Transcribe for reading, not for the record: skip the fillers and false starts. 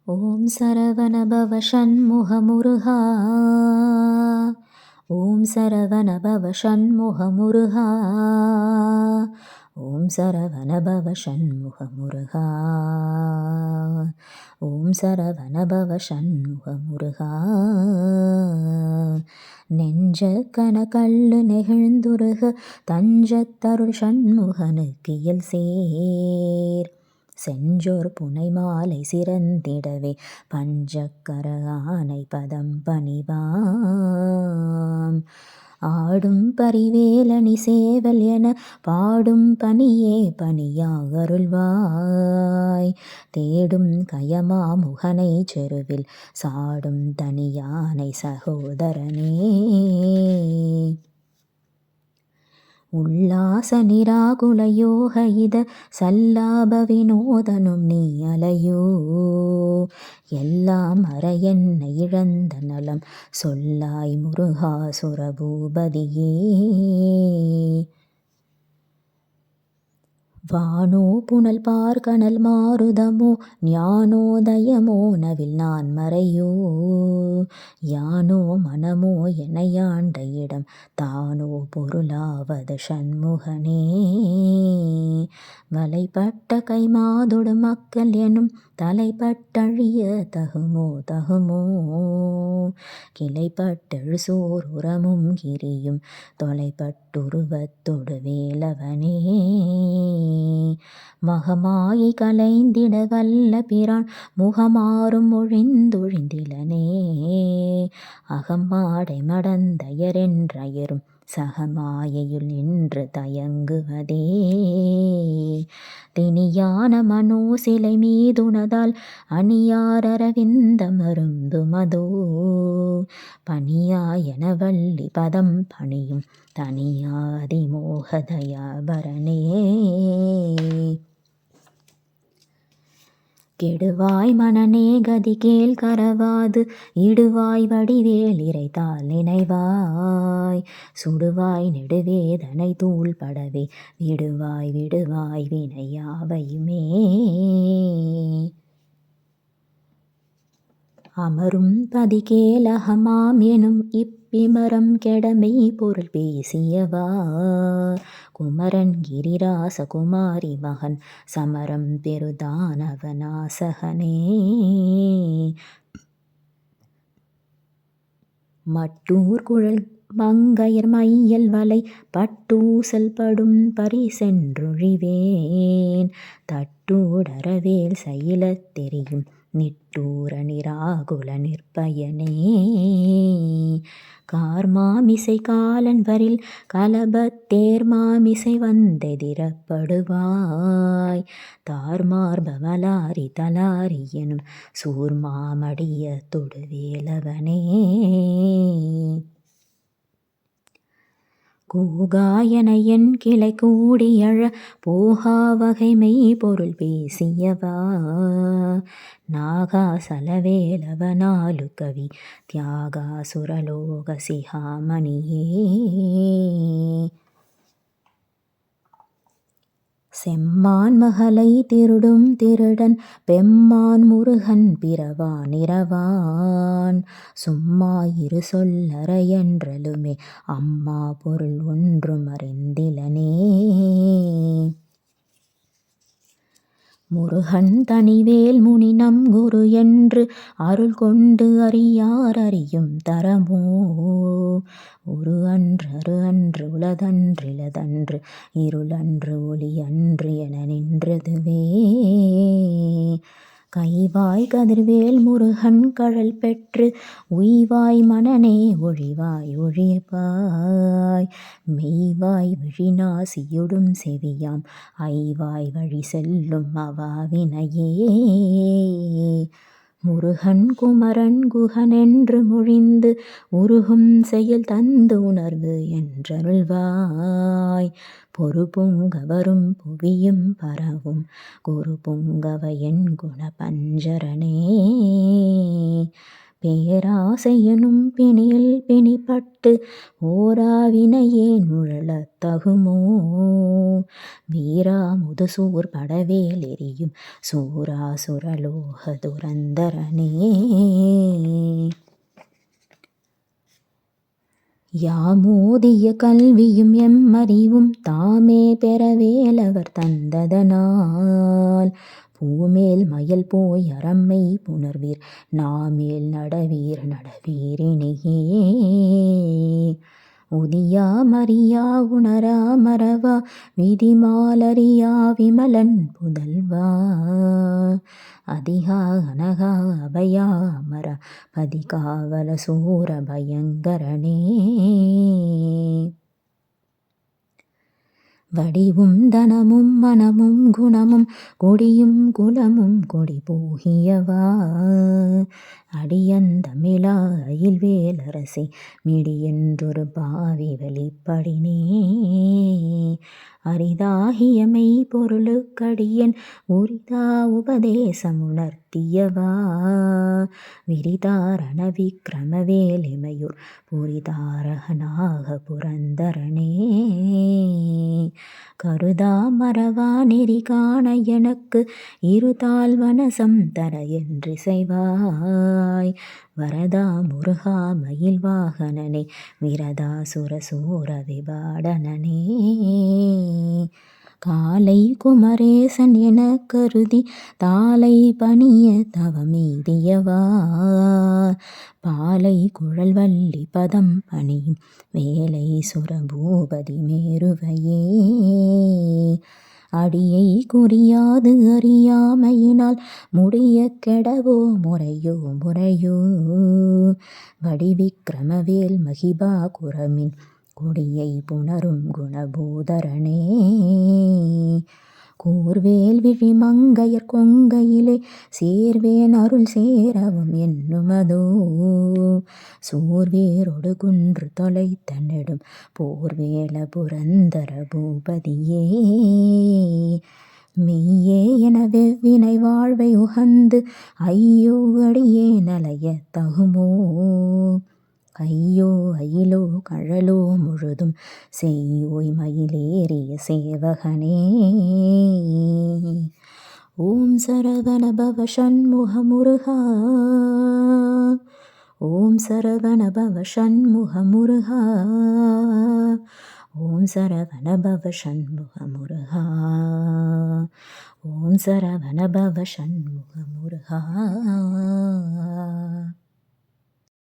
ஓம் சரவணபவ ஷண்முக முருகா. ஓம் சரவணபவ ஷண்முக முருகா. ஓம் சரவணபவ ஷண்முக முருகா. ஓம் சரவணபவ ஷண்முக முருகா. நெஞ்ச கனகல்லு நெகிழ்ந்துருக தஞ்சத்தருள் ஷண்முகனுக்கு இயல் சேர் செஞ்சோர் புனை மாலை சிறந்திடவே பஞ்சக்கர ஆனை பதம் பணிவாம் ஆடும் பரிவேலணி சேவல் என பாடும் பணியே பணியாக அருள்வாய் தேடும் கயமா முகனை செருவில் சாடும் தனியானை சகோதரனே உல்லாச நிராகுல யோக இத சல்லாப வினோதனும் நீ அலையோ எல்லாம் அற என்னை இழந்த நலம் சொல்லாய் முருகா சுரபூபதியே வானோ புனல் பார்கனல் மாருதமோ ஞானோதயமோ நவில் நான் மறையோ யானோ மனமோ எனையாண்ட இடம் தானோ பொருளாவது ஷண்முகனே வலைப்பட்ட கைமாதொடு மக்கள் எனும் தலைப்பட்டழிய தகுமோ கிளைப்பட்டெழு சோர் உரமும் கிரியும் தொலைப்பட்டுருவத்தொடு வேலவனே மகமாயை கலைந்திட வல்ல பிரான் முகமாறும் ஒழிந்தொழிந்திலனே அகமாடை மடந்தயரென்றயரும் சகமாயையுள் நின்று தயங்குவதே திணியான மனோ சிலை மீதுனதால் அணியார் அரவிந்த மருந்துமதோ பணியாயன வள்ளி பதம் பணியும் தனியாதி மோகதயாபரணே கெடுவாய் மனநே கதி கேள் கரவாது இடுவாய் வடிவேல் இறைத்தால் நினைவாய் சுடுவாய் நெடுவேதனை தூள் படவே விடுவாய் வினையாவையுமே அமரும் பதிகேலகமாம் எனும் இப்பிமரம் கெடமை பொருள் பேசியவா குமரன் கிரிராச குமாரி மகன் சமரம் பெருதானவநாசகனே மட்டூர் குழல் மங்கையர் மையல் வலை பட்டூசல் படும் பரிசென்றொழிவேன் தட்டூடரவேல் சயிலத் தெரியும் நிட்டூர நிராகுல நிற்பயனே கார்மாமிசை காலன் வரில் கலபத்தேர்மாமிசை வந்தெதிரப்படுவாய் தார்மார்பவலாரி தலாரி எனும் சூர்மாமடிய தொடுவேலவனே கூகாயன என் கிளை கூடியழ போகா வகைமை பொருள் பேசியவா நாகா சலவேலவனாலு கவி தியாகா சுரலோக சிகாமணியே செம்மான் மகளை திருடும் திருடன் பெம்மான் முருகன் பிறவான் இரவான் சும்மா இரு சொல்லற என்றலுமே அம்மா பொருள் ஒன்றும் அறிந்திலனே முருகன் தனிவேல் முனி நம் குரு என்று அருள் கொண்டு அறியார் அறியும் தரமோ ஒரு அன்று உளதன்றிலதன்று இருளன்று ஒளி அன்று என நின்றதுவே கைவாய் கதிர்வேல் முருகன் கழல் பெற்று உய்வாய் மனநே ஒழிவாய் ஒழிப்பாய் மெய்வாய் விழிநாசியுடும் செவியாம் ஐவாய் வழி செல்லும் அவாவினையே முருகன் குமரன் குகனென்று மொழிந்து உருகும் செயல் தந்து உணர்வு என்றருள்வாய் பொறு பொங்கவரும் புவியும் பரவும் குரு பொங்கவ என் குண பஞ்சரனே பேராசையெனும் பிணியில் பிணிப்பட்டு ஓராவினையேன் உழலத் தகுமோ? வீரா முதுசூர் படவேல் எறியும் சூரா சுரலோக துரந்தரனே. யாமோதிய கல்வியும் எம்மறிவும் தாமே பெறவேலவர் தந்ததனால் பூமேல் மயல் போய் அறம்மை புணர்வீர் நாமேல் நடவீர் நடவீரினையே. உதியா மறியா உணரா மறவா விதிமாலறியா விமலன் புதல்வா அதிகா அனகா அபயா அமரா பதிகாவல சூர பயங்கரனே. வடிவும் தனமும் மனமும் குணமும் கொடியும் குலமும் கொடி போகியவா அடியந்தமிழா அயில்வேலரசே மிடியென்றொரு பாவி வெளிப்படினே. அரிதாகிய மெய்ப்பொருளுக்கடியேன் உரிதா உபதேசமுணர்த்தியவா விரிதாரண விக்கிரமவேலிமையூர் புரிதாரகனாக புரந்தரனே. கருதா மறவா நெறி காண எனக்கு இருதாழ்வனசம் தர என்றிசைவாய் வரதா முருகா மயில் வாகனனே விரதா சுரசூர விபாடனனே. காலை குமரேசன் எனக் கருதி தாளை பணிய தவமெய்தியவா பாலை குழல்வல்லி பதம் பணியும் வேலை சுரபூபதி மேருவையே. அடியை குறியாது அறியாமையினால் முடிய கெடவோ முறையோ முறையோ வடிவிக்கிரமவேல் மகிபா குரமின் கொடியை புணரும் குணபூதரனே. கூர்வேல் விழி மங்கையர் கொங்கையிலே சேர்வேன் அருள் சேரவும் என்னுமதோ சூர்வேரொடு குன்று தொலைத்த நெடும் போர்வேல புரந்தர பூபதியே. மெய்யே என வெவ்வினை வாழ்வை உகந்து ஐயோ அடியே நலைய தகுமோ ஐயோ அயிலோ கழலோ முழுதும் செய்யோய் மயிலேறிய சேவகனே. ஓம் சரவண பவ ஷண்முக முருகா ஓம் சரவண பவ ஷண்முக முருகா ஓம் சரவண பவ ஷண்முக முருகா ஓம் சரவண பவ ஷண்முக முருகா.